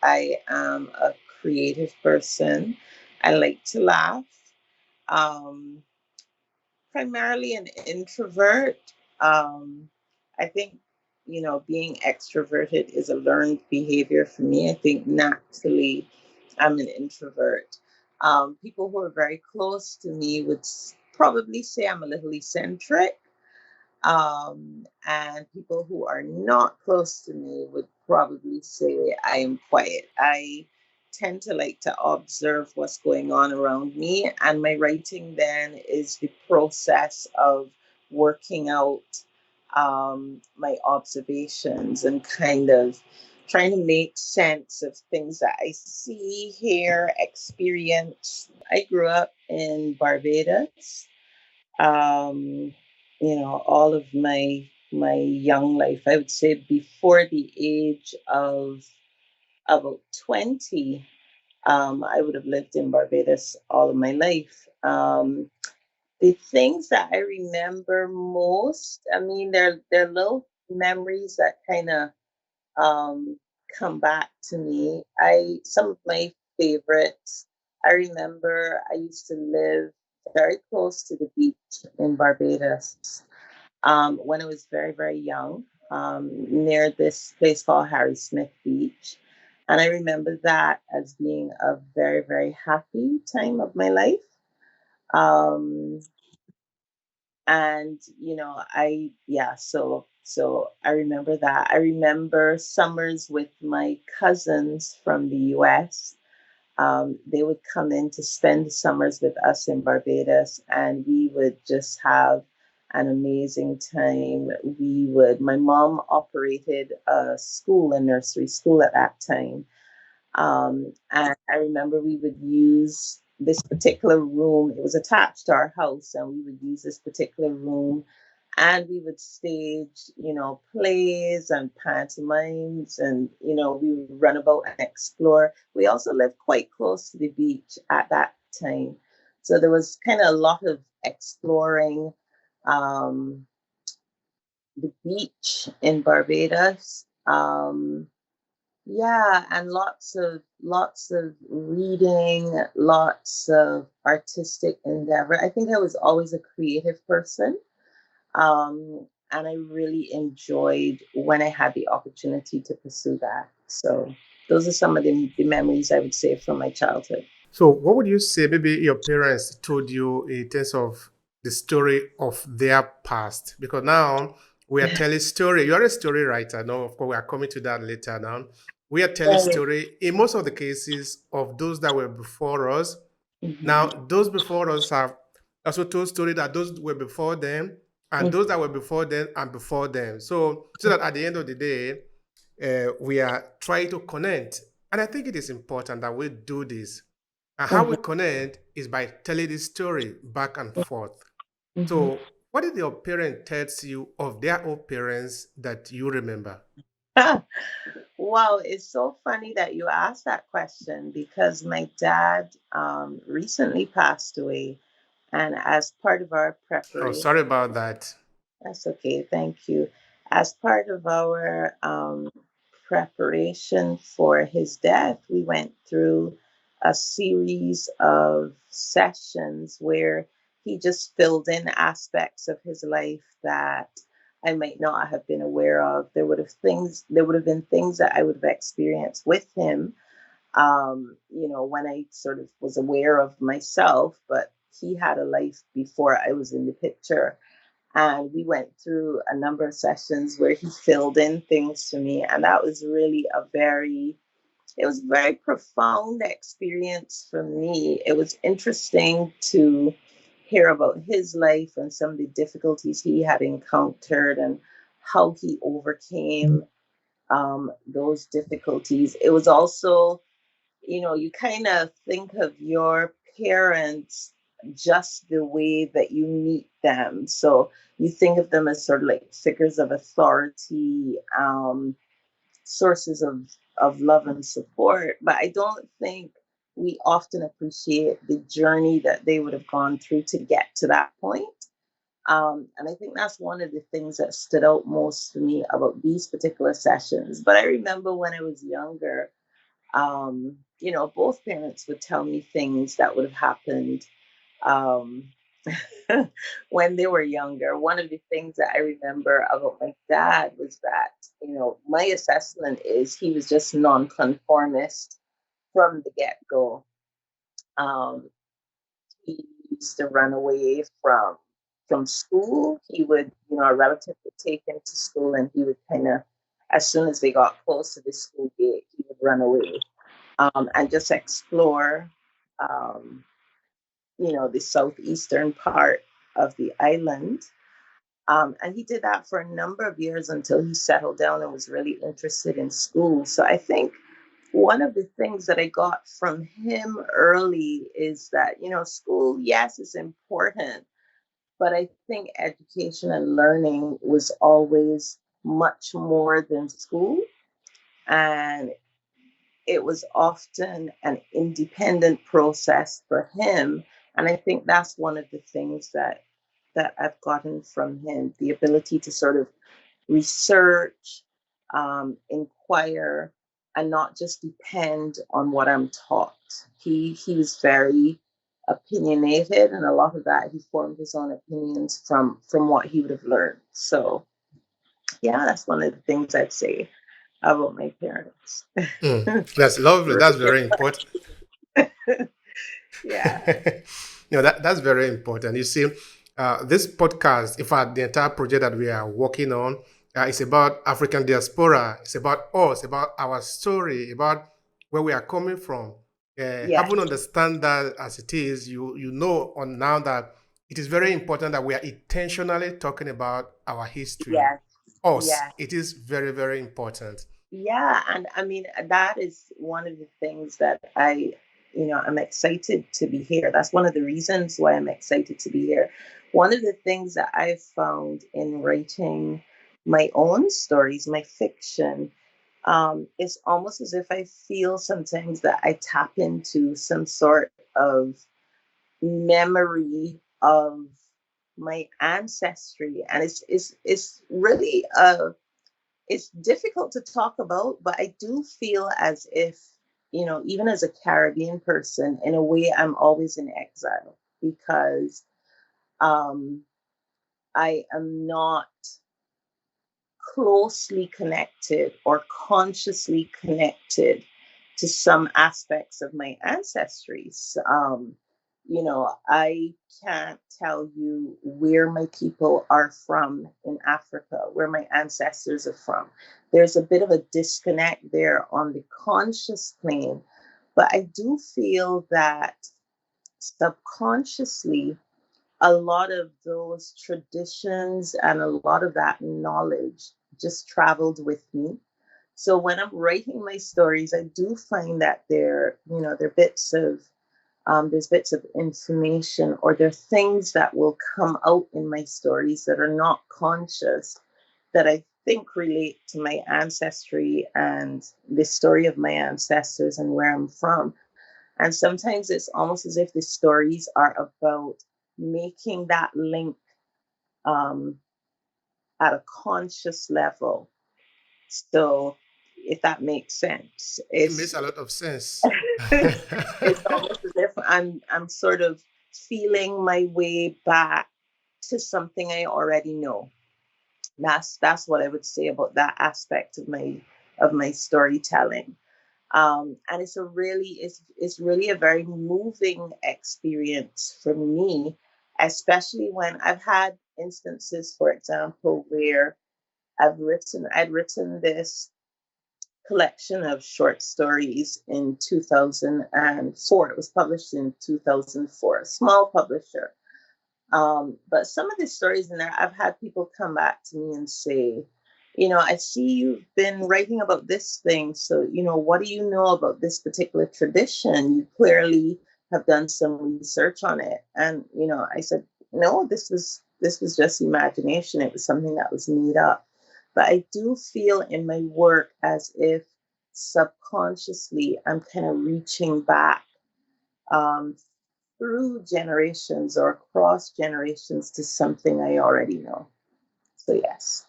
I am a creative person. I like to laugh. Um, Primarily an introvert. Um, I think, being extroverted is a learned behavior for me. I think naturally I'm an introvert. People who are very close to me would probably say I'm a little eccentric. And people who are not close to me would probably say I am quiet. I tend to like to observe what's going on around me, and my writing then is the process of working out my observations and kind of trying to make sense of things that I see, hear, experience. I grew up in Barbados. um, all of my young life, I would say before the age of about 20, I would have lived in Barbados all of my life. The things that I remember most, I mean, they're little memories that kind of um, come back to me. Some of my favorites. I remember I used to live very close to the beach in Barbados when I was very, very young, near this place called Harry Smith Beach. And I remember that as being a very, very happy time of my life. Um, and yeah, so I remember that. I remember summers with my cousins from the US. They would come in to spend the summers with us in Barbados, and we would just have an amazing time. My mom operated a school, a nursery school at that time. And I remember we would use this particular room. It was attached to our house, and we would use this particular room, and we would stage, plays and pantomimes, and we would run about and explore. We also lived quite close to the beach at that time, so there was kind of a lot of exploring. Um, the beach in Barbados. Yeah, and lots of reading, lots of artistic endeavor. I think I was always a creative person. And I really enjoyed when I had the opportunity to pursue that. So those are some of the memories I would say from my childhood. So, what would you say maybe your parents told you in terms of the story of their past? Because now we are telling story. You are a story writer. Now, of course, we are coming to that later now. We are telling Right. story in most of the cases of those that were before us. Mhm. Now, those before us have also told story that those were before them, and those that were before them and before them. So that at the end of the day, we are trying to connect. And I think it is important that we do this. And how we Mhm. connect is by telling this story back and forth. Mhm. So, what did your parent tell you of their own parents that you remember? Wow, it's so funny that you asked that question because my dad recently passed away. And as part of our Oh, preparation, sorry about that. that's okay, thank you. As part of our preparation for his death, we went through a series of sessions where he just filled in aspects of his life that I might not have been aware of. There would have been things that I would have experienced with him, when I sort of was aware of myself, but he had a life before I was in the picture. And we went through a number of sessions where he filled in things to me. And that was really it was a very profound experience for me. It was interesting to hear about his life and some of the difficulties he had encountered and how he overcame those difficulties. It was also, you kind of think of your parents just the way that you meet them. So you think of them as sort of like figures of authority, sources of love and support. But I don't think we often appreciate the journey that they would have gone through to get to that point. And I think that's one of the things that stood out most for me about these particular sessions. But I remember when I was younger, Both parents would tell me things that would have happened um, when they were younger. One of the things that I remember about my dad was that, my assessment is he was just nonconformist from the get go. Um, he used to run away from school. He would, a relative would take him to school, and he would kind of, as soon as they got close to the school gate, he would run away and just explore, um, the southeastern part of the island. And he did that for a number of years until he settled down and was really interested in school. So I think one of the things that I got from him early is that, school, yes, is important, but I think education and learning was always much more than school. And it was often an independent process for him. And I think that's one of the things that I've gotten from him, the ability to sort of research, inquire, and not just depend on what I'm taught. He was very opinionated, and a lot of that he formed his own opinions from what he would have learned. So yeah, that's one of the things I'd say about my parents. That's lovely. Really That's very important. different. Yeah. That's very important. You see, this podcast, in fact, the entire project that we are working on, is about African diaspora. It's about us, about our story, about where we are coming from. Yes. Having understand that as it is, you know on now that it is very important that we are intentionally talking about our history. Yes. Us, Yes. it is very, very important. Yeah, and I mean that is one of the things that I'm excited to be here. That's one of the reasons why I'm excited to be here. One of the things that I've found in writing my own stories, my fiction, it's almost as if I feel sometimes that I tap into some sort of memory of my ancestry, and it's really it's difficult to talk about, but I do feel as if, even as a Caribbean person, in a way, I'm always in exile because um, I am not closely connected or consciously connected to some aspects of my ancestries. I can't tell you where my people are from in Africa, where my ancestors are from. There's a bit of a disconnect there on the conscious plane, but I do feel that subconsciously, a lot of those traditions and a lot of that knowledge just traveled with me. So when I'm writing my stories, I do find that there are bits of there's bits of information, or there are things that will come out in my stories that are not conscious, that I think relate to my ancestry and the story of my ancestors and where I'm from. And sometimes it's almost as if the stories are about making that link um, at a conscious level. So, if that makes sense, It makes a lot of sense. it's almost as if I'm sort of feeling my way back to something I already know. That's what I would say about that aspect of my storytelling. And it's really a very moving experience for me, especially when I've had instances, for example, where I'd written this collection of short stories in 2004. It was published in 2004, a small publisher. But some of the stories in there, I've had people come back to me and say, I see you've been writing about this thing. So, what do you know about this particular tradition? You clearly have done some research on it. And, I said, no, this was just imagination. It was something that was made up. But I do feel in my work as if subconsciously I'm kind of reaching back um, through generations or across generations to something I already know. So, yes.